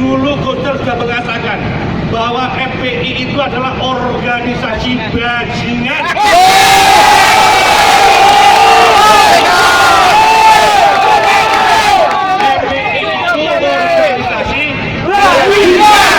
dulu Gus Dur sudah mengatakan bahwa FPI itu adalah organisasi bajingan. FPI itu organisasi bajingan.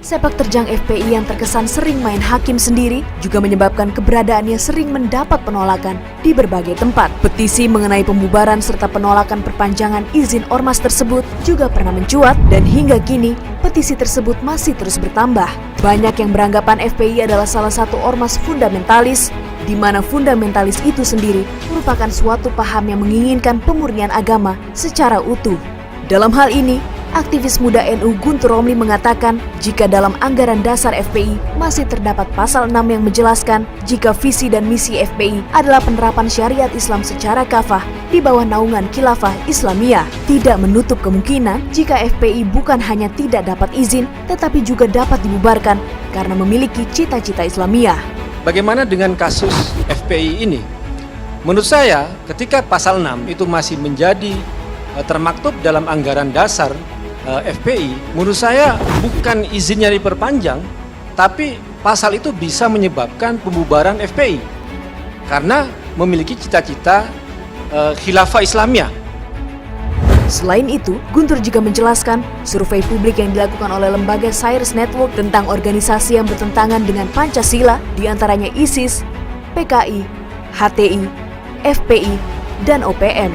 Sepak terjang FPI yang terkesan sering main hakim sendiri juga menyebabkan keberadaannya sering mendapat penolakan di berbagai tempat. Petisi mengenai pembubaran serta penolakan perpanjangan izin ormas tersebut juga pernah mencuat dan hingga kini petisi tersebut masih terus bertambah. Banyak yang beranggapan FPI adalah salah satu ormas fundamentalis, di mana fundamentalis itu sendiri merupakan suatu paham yang menginginkan pemurnian agama secara utuh. Dalam hal ini, aktivis muda NU Guntur Romli mengatakan jika dalam anggaran dasar FPI masih terdapat pasal 6 yang menjelaskan jika visi dan misi FPI adalah penerapan syariat Islam secara kafah di bawah naungan Khilafah Islamiyah. Tidak menutup kemungkinan jika FPI bukan hanya tidak dapat izin tetapi juga dapat dibubarkan karena memiliki cita-cita Islamiyah. Bagaimana dengan kasus FPI ini? Menurut saya ketika pasal 6 itu masih menjadi termaktub dalam anggaran dasar FPI, menurut saya bukan izinnya diperpanjang, tapi pasal itu bisa menyebabkan pembubaran FPI karena memiliki cita-cita khilafah Islamiyah. Selain itu, Guntur juga menjelaskan survei publik yang dilakukan oleh lembaga Cyrus Network tentang organisasi yang bertentangan dengan Pancasila, diantaranya ISIS, PKI, HTI, FPI, dan OPM.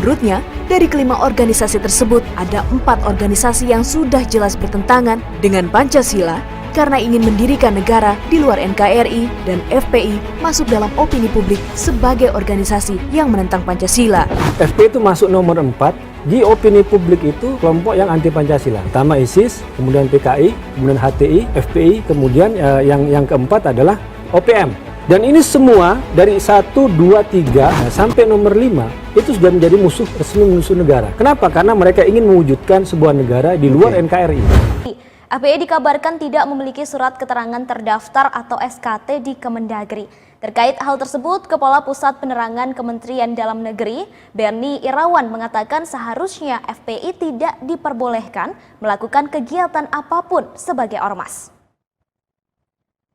Menurutnya, dari kelima organisasi tersebut, ada 4 organisasi yang sudah jelas bertentangan dengan Pancasila karena ingin mendirikan negara di luar NKRI, dan FPI masuk dalam opini publik sebagai organisasi yang menentang Pancasila. FPI itu masuk nomor 4 di opini publik itu kelompok yang anti Pancasila. Pertama ISIS, kemudian PKI, kemudian HTI, FPI, kemudian yang keempat adalah OPM. Dan ini semua dari 1, 2, 3 sampai nomor 5 itu sudah menjadi resmi musuh negara. Kenapa? Karena mereka ingin mewujudkan sebuah negara di luar NKRI. FPI dikabarkan tidak memiliki surat keterangan terdaftar atau SKT di Kemendagri. Terkait hal tersebut, Kepala Pusat Penerangan Kementerian Dalam Negeri, Bernie Irawan, mengatakan seharusnya FPI tidak diperbolehkan melakukan kegiatan apapun sebagai ormas.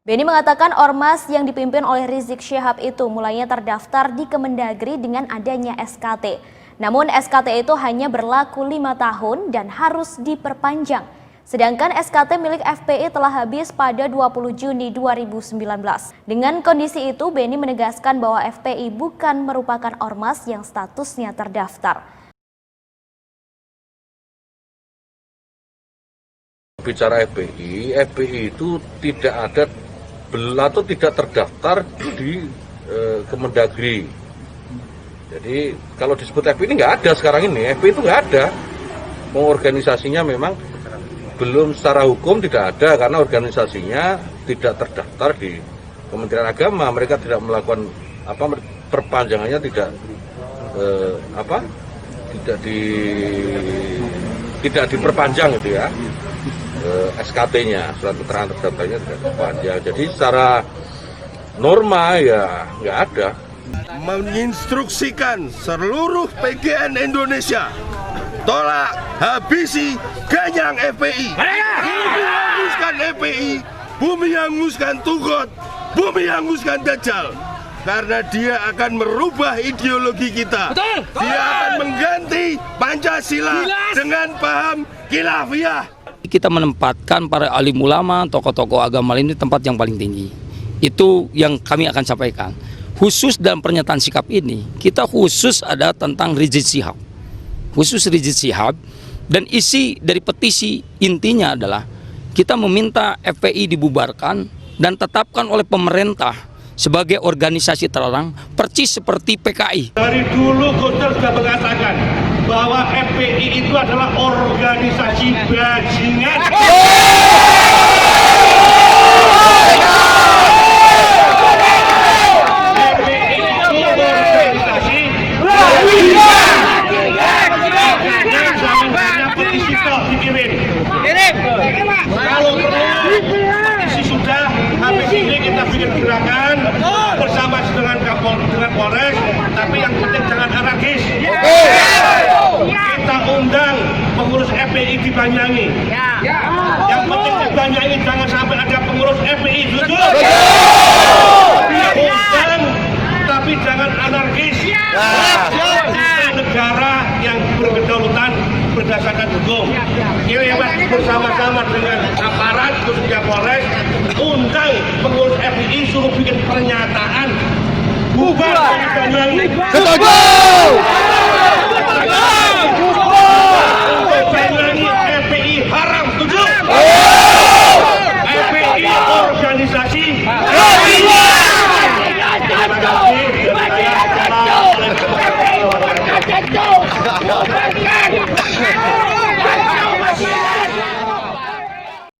Benny mengatakan ormas yang dipimpin oleh Rizik Syihab itu mulainya terdaftar di Kemendagri dengan adanya SKT. Namun SKT itu hanya berlaku 5 tahun dan harus diperpanjang. Sedangkan SKT milik FPI telah habis pada 20 Juni 2019. Dengan kondisi itu, Benny menegaskan bahwa FPI bukan merupakan ormas yang statusnya terdaftar. Bicara FPI itu tidak ada atau tidak terdaftar di Kemendagri. Jadi kalau disebut FPI ini nggak ada sekarang ini, FPI itu nggak ada. Organisasinya memang belum secara hukum tidak ada karena organisasinya tidak terdaftar di Kementerian Agama. Mereka tidak melakukan perpanjangannya tidak diperpanjang gitu ya. SKT-nya, surat keterangan terdaftarnya tidak diperpanjang. Jadi secara norma ya nggak ada. Menginstruksikan seluruh PGN Indonesia, tolak, habisi, ganyang FPI. Bumi hanguskan FPI, bumi hanguskan Tugot, bumi hanguskan Dajjal. Karena dia akan merubah ideologi kita. Dia akan mengganti Pancasila dengan paham khilafiyah. Kita menempatkan para alim ulama, tokoh-tokoh agama ini tempat yang paling tinggi. Itu yang kami akan sampaikan. Khusus dalam pernyataan sikap ini, kita khusus ada tentang Rizik Syihab. Khusus Rizik Syihab, dan isi dari petisi intinya adalah kita meminta FPI dibubarkan dan tetapkan oleh pemerintah sebagai organisasi terlarang, persis seperti PKI. Dari dulu Gus Dur sudah mengatakan bahwa FPI itu adalah organisasi bajingan. FPI itu organisasi bajingan. Jangan banyak petisi kok dikirim. Kalau perlu petisi sudah, habis ini kita bikin gerakan bersama dengan Polres, tapi yang penting jangan anarkis. di Banyuwangi. Yang penting di Banyuwangi jangan sampai ada pengurus FPI, jujur. Bukan, tapi jangan anarkis. Kita negara yang berkedaulatan berdasarkan hukum. Ini yang bersama-sama dengan aparat khususnya Polres, undang pengurus FPI suruh bikin pernyataan bubar dari Banyuwangi. Setuju. Banyuwangi FPI haram, setuju? FPI organisasi. Terima kasih.